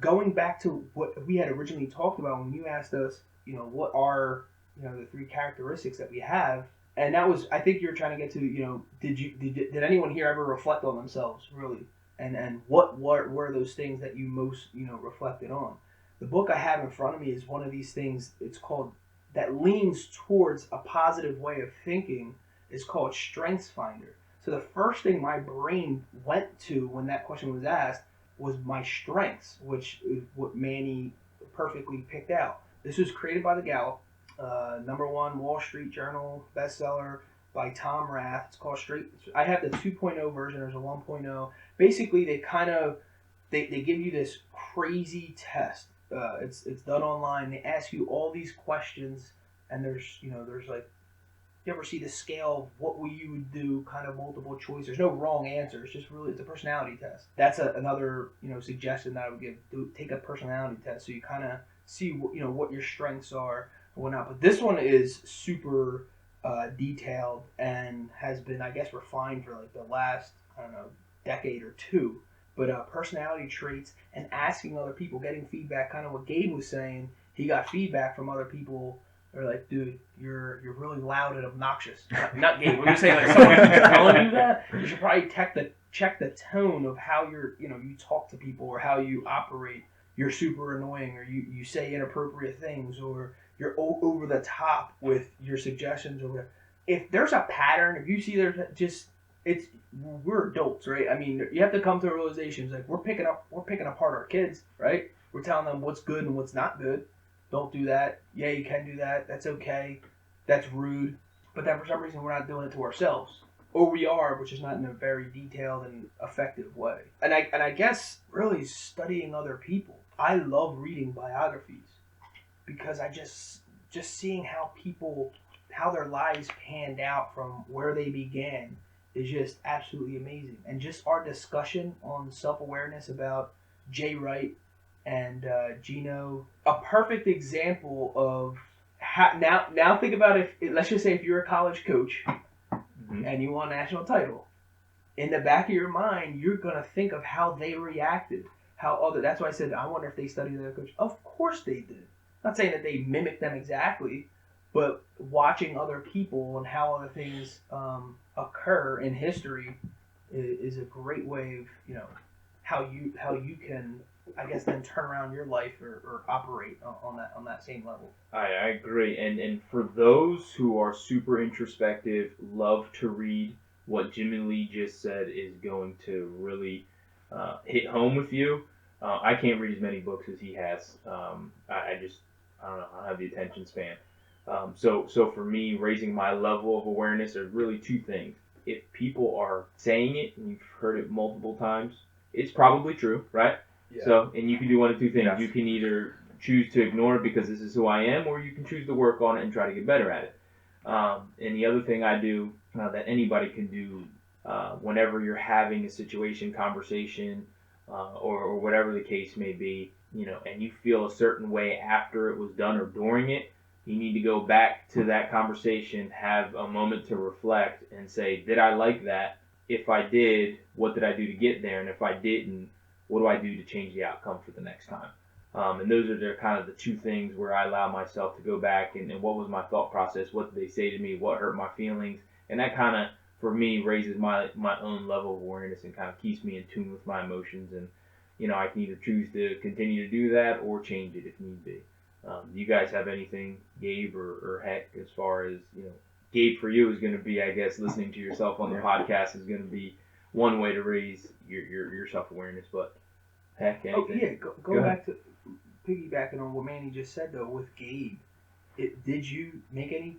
Going back to what we had originally talked about when you asked us, what are the 3 characteristics that we have, and that was, I think you're trying to get to, did anyone here ever reflect on themselves really? And what were those things that you most reflected on? The book I have in front of me is one of these things. It's called, that leans towards a positive way of thinking. It's called Strengths Finder. So the first thing my brain went to when that question was asked was my strengths, which is what Manny perfectly picked out. This was created by the Gallup, #1 Wall Street Journal bestseller by Tom Rath. It's called I have the 2.0 version. There's a 1.0. Basically, they give you this crazy test. It's done online. They ask you all these questions, and there's like, you ever see the scale of what you would do, kind of multiple choice. There's no wrong answer. It's just really, it's a personality test. That's another suggestion that I would give. Take a personality test so you kind of see what your strengths are and whatnot. But this one is super detailed and has been, I guess, refined for like the last, I don't know, decade or two. But personality traits and asking other people, getting feedback, kind of what Gabe was saying. He got feedback from other people. They're like, dude, you're really loud and obnoxious. Not Gabe. We're just saying like someone keeps telling you that. You should probably check the tone of how you talk to people or how you operate. You're super annoying, or you say inappropriate things, or you're over the top with your suggestions, or whatever. If there's a pattern, if you see we're adults, right? I mean, you have to come to realizations like we're picking apart our kids, right? We're telling them what's good and what's not good. Don't do that. Yeah, you can do that. That's okay. That's rude. But then for some reason we're not doing it to ourselves. Or we are, which is not in a very detailed and effective way. And I guess really studying other people. I love reading biographies because I just seeing how their lives panned out from where they began is just absolutely amazing. And just our discussion on self-awareness about Wright and Geno, a perfect example of how, now think about let's just say if you're a college coach and you won a national title, in the back of your mind you're gonna think of how they reacted, that's why I said I wonder if they studied their coach. Of course they did. Not saying that they mimicked them exactly, but watching other people and how other things occur in history is a great way of how you can, I guess, then turn around your life or operate on that same level. I agree, and for those who are super introspective, love to read, what Jimmylee just said is going to really hit home with you. I can't read as many books as he has. I don't know. I don't have the attention span. So for me, raising my level of awareness, there's really two things. If people are saying it and you've heard it multiple times, it's probably true, right? Yeah. So, and you can do one of two things. Yes. You can either choose to ignore it because this is who I am, or you can choose to work on it and try to get better at it. And the other thing I do that anybody can do whenever you're having a situation, conversation, or whatever the case may be, and you feel a certain way after it was done or during it, you need to go back to that conversation, have a moment to reflect and say, did I like that? If I did, what did I do to get there? And if I didn't, what do I do to change the outcome for the next time? And those are kind of the two things where I allow myself to go back and what was my thought process? What did they say to me? What hurt my feelings? And that kind of, for me, raises my own level of awareness and kind of keeps me in tune with my emotions. And, I can either choose to continue to do that or change it if need be. Do you guys have anything, Gabe or Heck, as far as, Gabe for you is going to be, I guess, listening to yourself on the podcast is going to be one way to raise your self-awareness, but Heck, anything? Oh, yeah, go back to piggybacking on what Manny just said, though, with Gabe. Did you make any,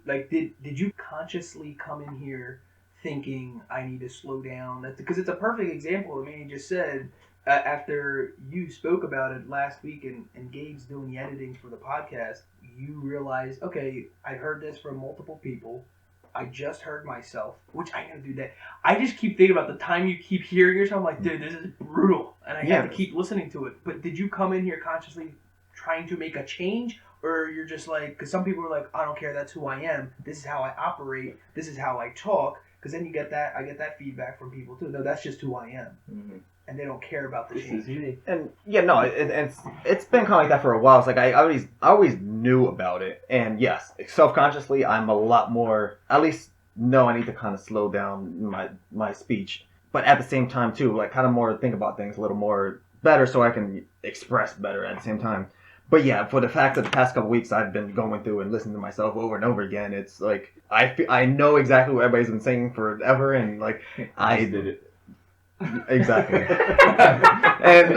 did you consciously come in here thinking, I need to slow down? Because it's a perfect example of Manny just said, after you spoke about it last week and Gabe's doing the editing for the podcast, you realize, okay, I heard this from multiple people. I just heard myself, which I gotta do that. I just keep thinking about the time you keep hearing yourself. I'm like, dude, this is brutal. And I have to keep listening to it. But did you come in here consciously trying to make a change? Or you're just like, because some people are like, I don't care, that's who I am. This is how I operate. This is how I talk. Because then I get that feedback from people too. No, that's just who I am. Mm-hmm. And they don't care about the change. And it's been kind of like that for a while. It's like I always knew about it, and yes, self-consciously I'm a lot more. At least know I need to kind of slow down my speech, but at the same time too, like kind of more think about things a little more better so I can express better at the same time. But yeah, for the fact that the past couple weeks I've been going through and listening to myself over and over again, it's like I know exactly what everybody's been saying forever, and like I did it. Exactly. And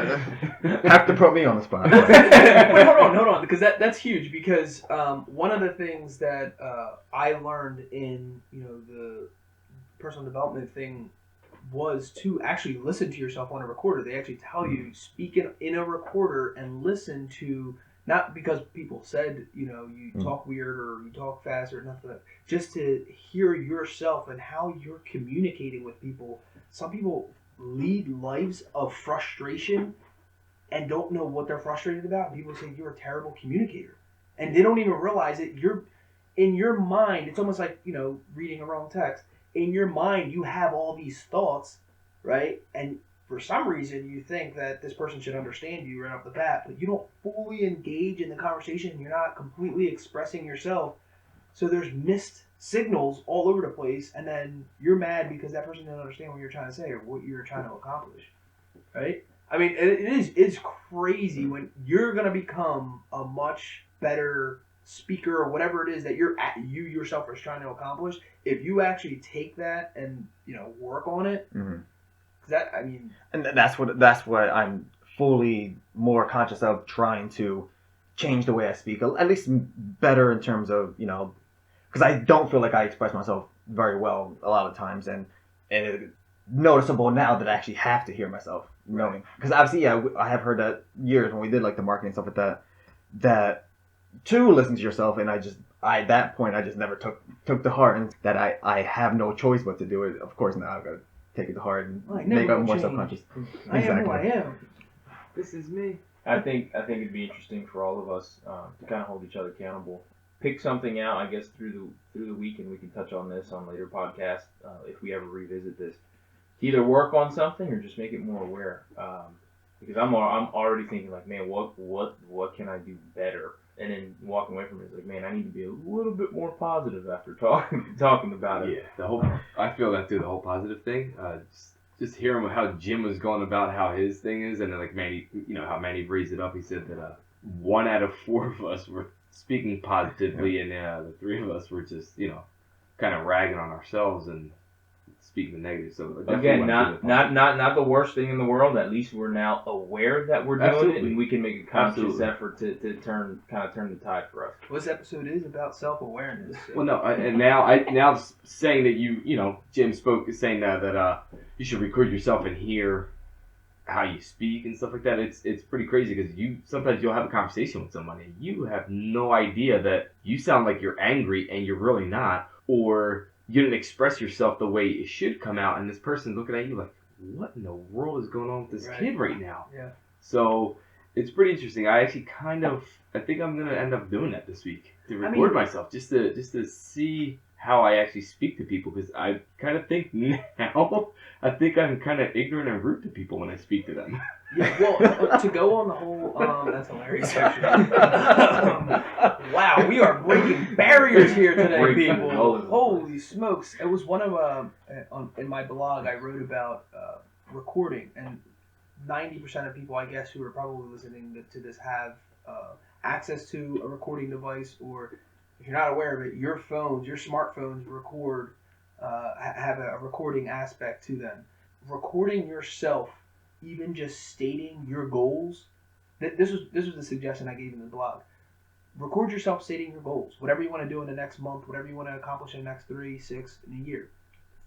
have to put me on the spot. Wait, hold on, because that's huge. Because one of the things that I learned in the personal development thing was to actually listen to yourself on a recorder. They actually tell you speak in a recorder and listen to, not because people said you talk weird or you talk fast or nothing, just to hear yourself and how you're communicating with people. Some people lead lives of frustration and don't know what they're frustrated about. People say you're a terrible communicator, and they don't even realize it. You're in your mind. It's almost like reading a wrong text. In your mind, you have all these thoughts, right? And for some reason, you think that this person should understand you right off the bat, but you don't fully engage in the conversation. You're not completely expressing yourself. So there's missed signals all over the place, and then you're mad because that person didn't understand what you're trying to say or what you're trying to accomplish, right? I mean, it's crazy when you're going to become a much better speaker or whatever it is that you yourself are trying to accomplish. If you actually take that and, work on it, and that's what I'm fully more conscious of, trying to change the way I speak, at least better in terms of, because I don't feel like I express myself very well a lot of times, and it's noticeable now that I actually have to hear myself knowing, because obviously, I have heard that years when we did like the marketing stuff like that to listen to yourself, and at that point I just never took to heart, and that I have no choice but to do it. Of course, now I've got to take it to heart and make it more subconscious. I am who I am. This is me. I think it'd be interesting for all of us to kind of hold each other accountable. Pick something out, I guess, through the week, and we can touch on this on later podcasts if we ever revisit this. To either work on something or just make it more aware. Because I'm already thinking like, man, what can I do better? And then walking away from it is like, man, I need to be a little bit more positive after talking about it. Yeah, I feel that through the whole positive thing. Just hearing how Jim was going about how his thing is, and then like Manny, how Manny raised it up. He said that 1 out of 4 of us were speaking positively, and the 3 of us were just kind of ragging on ourselves and speaking the negative. So again, not the worst thing in the world. At least we're now aware that we're doing it, and we can make a conscious effort to turn the tide for us. This episode is about self-awareness. So. Well, no, now saying that Jim spoke saying that you should record yourself and hear how you speak and stuff like that. It's pretty crazy because sometimes you'll have a conversation with somebody and you have no idea that you sound like you're angry and you're really not, or you didn't express yourself the way it should come out, and this person's looking at you like, what in the world is going on with this kid right now? Yeah. So it's pretty interesting. I actually I think I'm gonna end up doing that this week to record myself just to see how I actually speak to people, because I kind of think now I'm kind of ignorant and rude to people when I speak to them. Yeah, well, to go on the whole, that's hilarious. Wow, we are breaking barriers here today, people. Holy smokes! It was one of in my blog I wrote about recording, and 90% of people, I guess, who are probably listening to this have access to a recording device, or if you're not aware of it, your smartphones record, have a recording aspect to them. Recording yourself, even just stating your goals. This was the suggestion I gave in the blog. Record yourself stating your goals. Whatever you want to do in the next month, whatever you want to accomplish in the next 3, 6, in a year.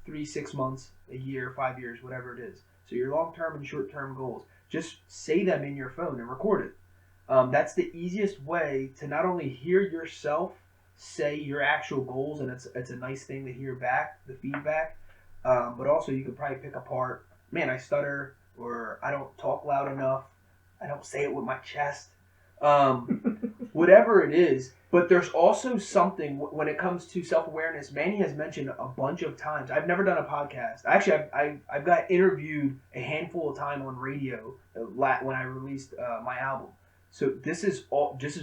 3, 6 months, a year, 5 years, whatever it is. So your long-term and short-term goals. Just say them in your phone and record it. That's the easiest way to not only hear yourself say your actual goals, and it's a nice thing to hear back, the feedback, but also you could probably pick apart, man, I stutter, or I don't talk loud enough, I don't say it with my chest, whatever it is. But there's also something when it comes to self-awareness. Manny has mentioned a bunch of times. I've never done a podcast. Actually, I've got interviewed a handful of time on radio when I released my album. So this is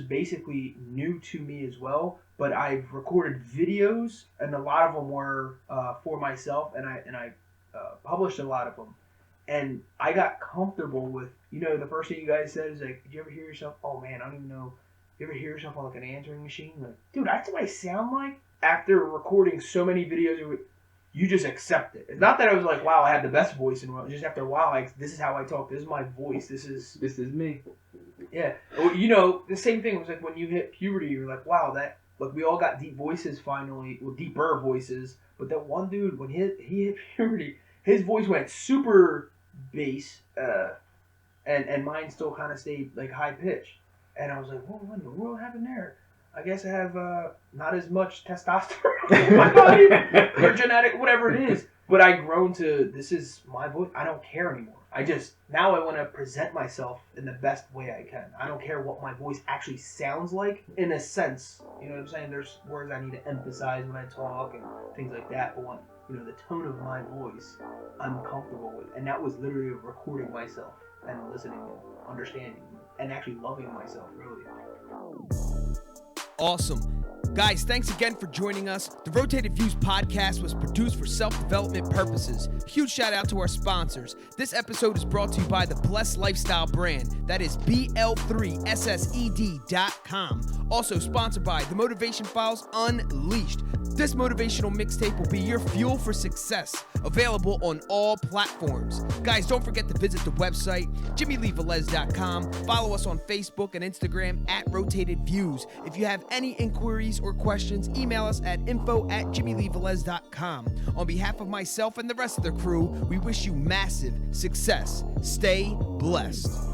basically new to me as well. But I've recorded videos, and a lot of them were for myself, and I published a lot of them. And I got comfortable with, the first thing you guys said is like, did you ever hear yourself? Oh man, I don't even know. You ever hear yourself on like an answering machine? Like, dude, that's what I sound like. After recording so many videos, you just accept it. It's not that I was like, wow, I have the best voice in the world. Just after a while, this is how I talk. This is my voice. This is me. Yeah. Well, the same thing was like when you hit puberty, you're like, wow, we all got deep voices finally, well, deeper voices. But that one dude, when he hit puberty, his voice went super bass, and mine still kind of stayed like high pitched. And I was like, what in the world happened there? I guess I have not as much testosterone in my body, or genetic, whatever it is. But I've grown to, this is my voice. I don't care anymore. Now I want to present myself in the best way I can. I don't care what my voice actually sounds like, in a sense. You know what I'm saying? There's words I need to emphasize when I talk and things like that. But the tone of my voice I'm comfortable with. And that was literally recording myself and listening and understanding and actually loving myself, really. Awesome. Guys, thanks again for joining us. The Rotated Views podcast was produced for self-development purposes. Huge shout out to our sponsors. This episode is brought to you by the Blessed Lifestyle brand. That is BL3SSED.com. Also sponsored by The Motivation Files Unleashed. This motivational mixtape will be your fuel for success. Available on all platforms. Guys, don't forget to visit the website, JimmyleeVelez.com. Follow us on Facebook and Instagram at Rotated Views. If you have any inquiries or questions, email us at info@JimmyleeVelez.com. On behalf of myself and the rest of the crew, we wish you massive success. Stay blessed.